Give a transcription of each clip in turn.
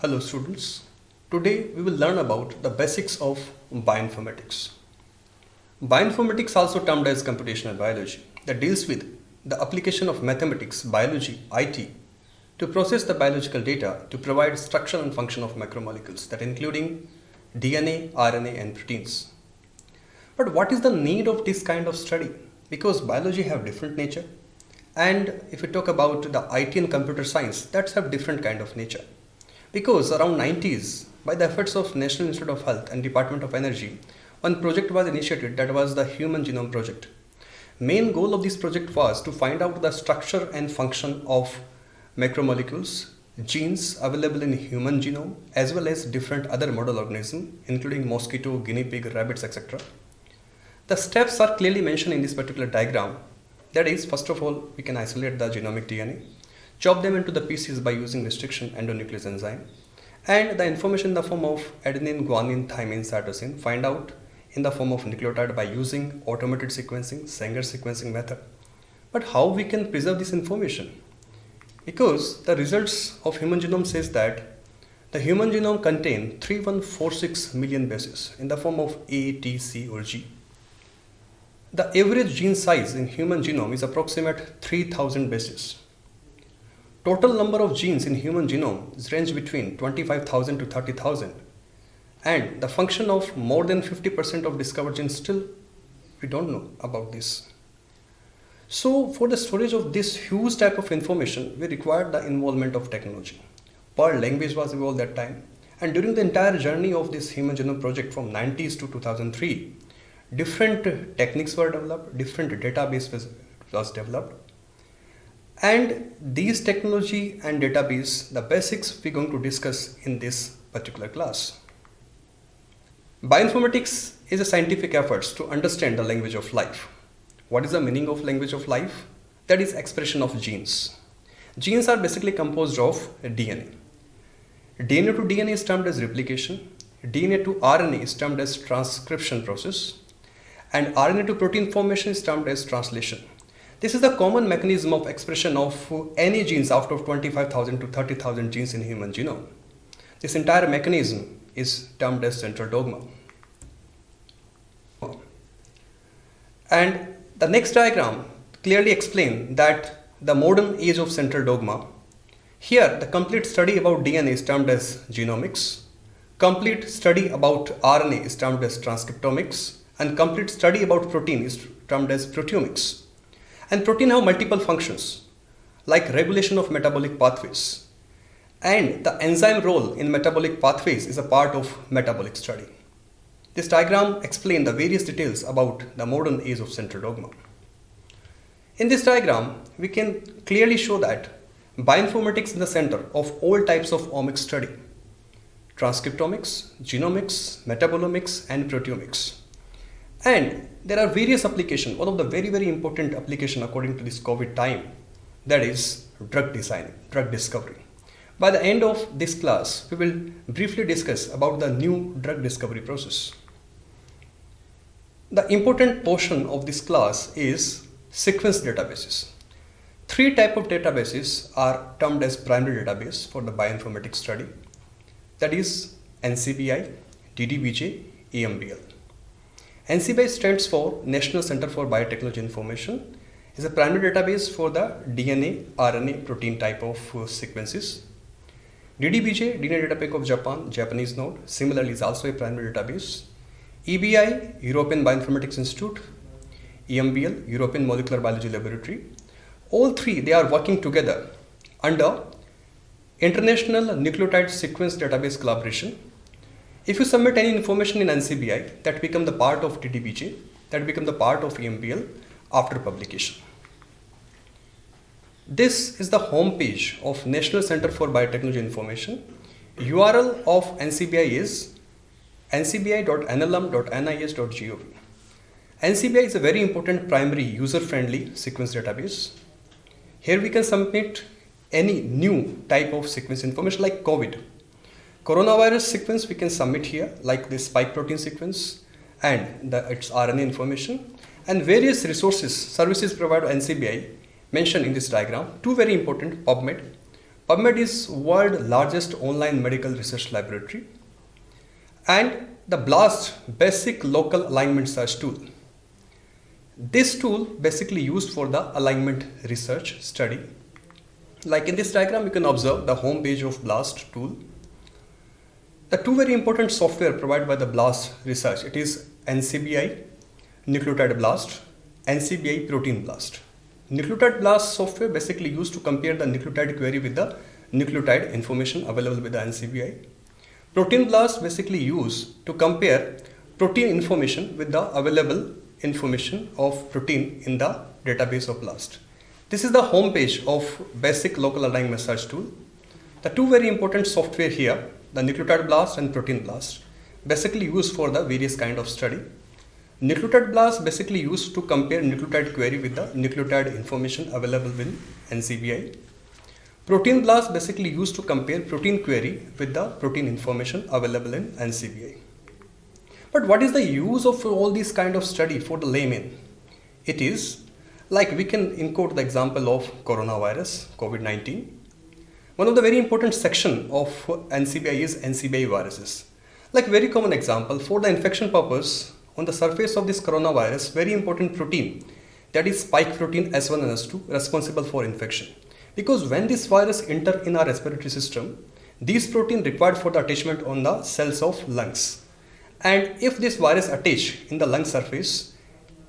Hello students. Today we will learn about the basics of bioinformatics. Bioinformatics, also termed as computational biology, that deals with the application of mathematics, biology, IT to process the biological data to provide structure and function of macromolecules, that including DNA, RNA and proteins. But what is the need of this kind of study? Because biology have different nature, and if we talk about the IT and computer science, that's have different kind of nature. Because around 90s, by the efforts of National Institute of Health and Department of Energy, one project was initiated, that was the Human Genome Project. Main goal of this project was to find out the structure and function of macromolecules, genes available in human genome, as well as different other model organisms, including mosquito, guinea pig, rabbits, etc. The steps are clearly mentioned in this particular diagram. That is, first of all, we can isolate the genomic DNA, chop them into the pieces by using restriction endonuclease enzyme, and the information in the form of adenine, guanine, thymine, cytosine find out in the form of nucleotide by using automated sequencing, Sanger sequencing method. But how we can preserve this information? Because the results of human genome says that the human genome contains 3146 million bases in the form of A, T, C or G. The average gene size in human genome is approximate 3000 bases. Total number of genes in human genome is range between 25,000 to 30,000, and the function of more than 50% of discovered genes still we don't know about this. So for the storage of this huge type of information, we required the involvement of technology. Perl language was evolved that time, and during the entire journey of this Human Genome Project from 90s to 2003, different techniques were developed, different database was developed. And these technology and database, the basics we're going to discuss in this particular class. Bioinformatics is a scientific effort to understand the language of life. What is the meaning of language of life? That is expression of genes. Genes are basically composed of DNA. DNA to DNA is termed as replication. DNA to RNA is termed as transcription process. And RNA to protein formation is termed as translation. This is the common mechanism of expression of any genes out of 25,000 to 30,000 genes in human genome. This entire mechanism is termed as central dogma. And the next diagram clearly explains that the modern age of central dogma. Here, the complete study about DNA is termed as genomics. Complete study about RNA is termed as transcriptomics. And complete study about protein is termed as proteomics. And protein have multiple functions like regulation of metabolic pathways, and the enzyme role in metabolic pathways is a part of metabolic study. This diagram explains the various details about the modern age of central dogma. In this diagram, we can clearly show that bioinformatics is the center of all types of omics study: transcriptomics, genomics, metabolomics and proteomics. And there are various applications. One of the very important application according to this COVID time, that is drug design, drug discovery. By the end of this class, we will briefly discuss about the new drug discovery process. The important portion of this class is sequence databases. Three types of databases are termed as primary database for the bioinformatics study. That is NCBI, DDBJ, EMBL. NCBI stands for National Center for Biotechnology Information. Is a primary database for the DNA, RNA, protein type of sequences. DDBJ, DNA Data Bank of Japan, Japanese node, similarly is also a primary database. EBI, European Bioinformatics Institute. EMBL, European Molecular Biology Laboratory. All three, they are working together under International Nucleotide Sequence Database Collaboration. If you submit any information in NCBI, that become the part of DDBJ, that become the part of EMBL after publication. This is the home page of National Center for Biotechnology Information. URL of NCBI is ncbi.nlm.nih.gov. NCBI is a very important primary user-friendly sequence database. Here we can submit any new type of sequence information like COVID. Coronavirus sequence we can submit here, like the spike protein sequence and its RNA information, and various resources, services provided by NCBI mentioned in this diagram. Two very important: PubMed. PubMed is world's largest online medical research laboratory, and the BLAST basic local alignment search tool. This tool basically used for the alignment research study. Like in this diagram, you can observe the home page of BLAST tool. The two very important software provided by the BLAST research, it is NCBI Nucleotide BLAST, NCBI Protein BLAST. Nucleotide BLAST software basically used to compare the nucleotide query with the nucleotide information available with the NCBI. Protein BLAST basically used to compare protein information with the available information of protein in the database of BLAST. This is the home page of basic local alignment search tool. The two very important software here, the Nucleotide BLAST and Protein BLAST, basically used for the various kind of study. Nucleotide BLAST basically used to compare nucleotide query with the nucleotide information available in NCBI. Protein BLAST basically used to compare protein query with the protein information available in NCBI. But what is the use of all these kind of study for the layman? It is like we can quote the example of coronavirus, COVID-19. One of the very important section of NCBI is NCBI viruses. Like very common example, for the infection purpose, on the surface of this coronavirus, very important protein, that is spike protein S1 and S2, responsible for infection. Because when this virus enter in our respiratory system, these protein required for the attachment on the cells of lungs. And if this virus attach in the lung surface,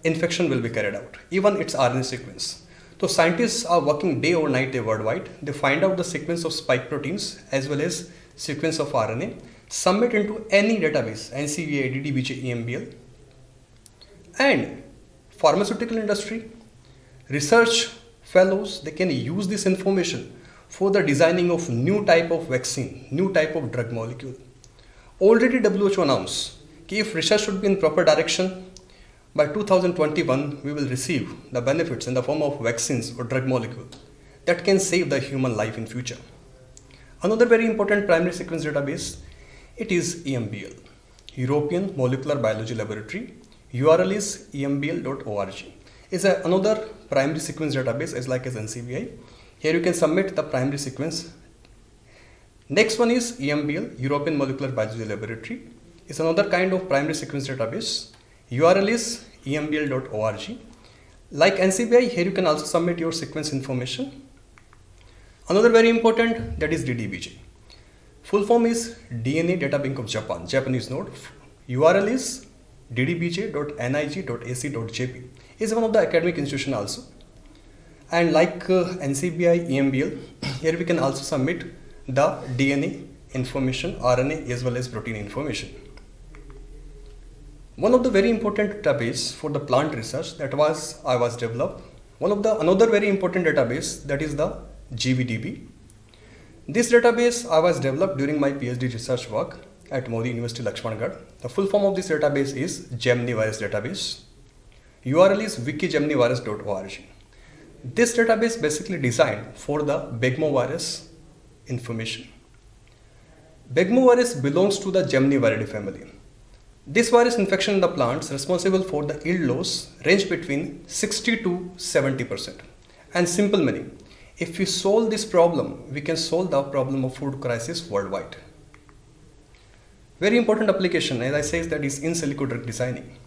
infection will be carried out, even its RNA sequence. So scientists are working day or night worldwide. They find out the sequence of spike proteins as well as sequence of RNA, submit into any database, NCBI, DDBJ, EMBL. And pharmaceutical industry, research fellows, they can use this information for the designing of new type of vaccine, new type of drug molecule. Already WHO announced that if research should be in proper direction, by 2021 we will receive the benefits in the form of vaccines or drug molecule that can save the human life in future. Another very important primary sequence database, it is EMBL, European Molecular Biology Laboratory. URL is embl.org. It's another primary sequence database as like as NCBI. Here you can submit the primary sequence. Next one is EMBL, European Molecular Biology Laboratory. It's another kind of primary sequence database. URL is embl.org. Like NCBI, here you can also submit your sequence information. Another very important, that is DDBJ. Full form is DNA Data Bank of Japan, Japanese node. URL is ddbj.nig.ac.jp. is one of the academic institution also. And like NCBI, EMBL, here we can also submit the DNA information, RNA as well as protein information. One of the very important database for the plant research that I was developed. Another very important database, that is the GVDB. This database I was developed during my PhD research work at Modi University, Lakshmangarh. The full form of this database is Gemini Virus Database. URL is wikigemnivirus.org. This database basically designed for the Begmo virus information. Begmo virus belongs to the Gemniviridae family. This virus infection in the plants responsible for the yield loss range between 60 to 70%. And simple meaning, if we solve this problem, we can solve the problem of food crisis worldwide. Very important application, as I said, that is in silico drug designing.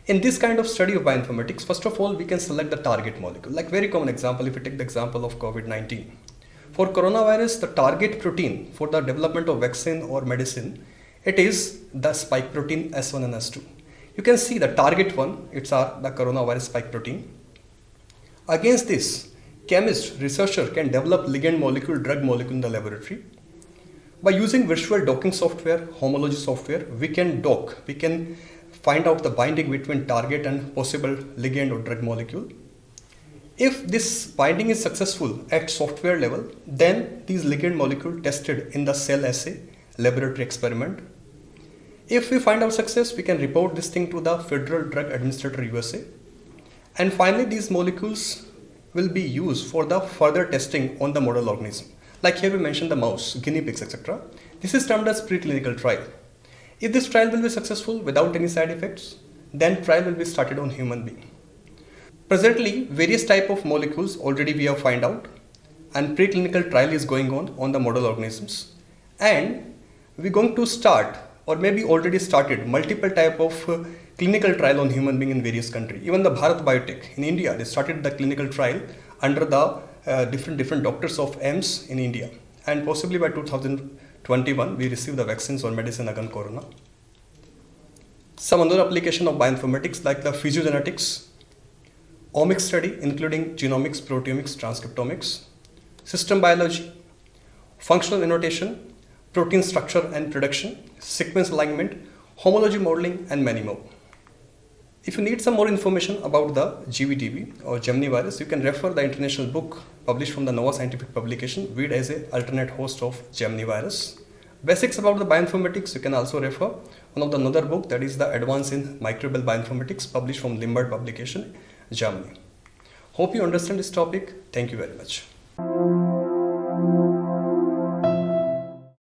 In this kind of study of bioinformatics, first of all, we can select the target molecule. Like very common example, if we take the example of COVID-19. For coronavirus, the target protein for the development of vaccine or medicine, it is the spike protein S1 and S2. You can see the target one, it's the coronavirus spike protein. Against this, chemist, researcher can develop ligand molecule, drug molecule in the laboratory. By using virtual docking software, homology software, we can find out the binding between target and possible ligand or drug molecule. If this binding is successful at software level, then these ligand molecule tested in the cell assay laboratory experiment. If we find out success, we can report this thing to the Federal Drug Administrator USA. And finally, these molecules will be used for the further testing on the model organism. Like here we mentioned the mouse, guinea pigs, etc. This is termed as preclinical trial. If this trial will be successful without any side effects, then trial will be started on human being. Presently, various type of molecules already we have found out. and preclinical trial is going on the model organisms, and we're going to start or maybe already started multiple type of clinical trial on human being in various countries. Even the Bharat Biotech in India, they started the clinical trial under the different doctors of AIIMS in India, and possibly by 2021 we receive the vaccines or medicine against corona. Some other application of bioinformatics like the physiogenetics, omics study including genomics, proteomics, transcriptomics, system biology, functional annotation, protein structure and production, sequence alignment, homology modeling, and many more. If you need some more information about the GVDV or Gemini virus, you can refer the international book published from the Nova Scientific publication, VID as a alternate host of Gemini virus. Basics about the bioinformatics, you can also refer one of the another book, that is the Advance in Microbial Bioinformatics, published from Limbard publication, Germany. Hope you understand this topic. Thank you very much.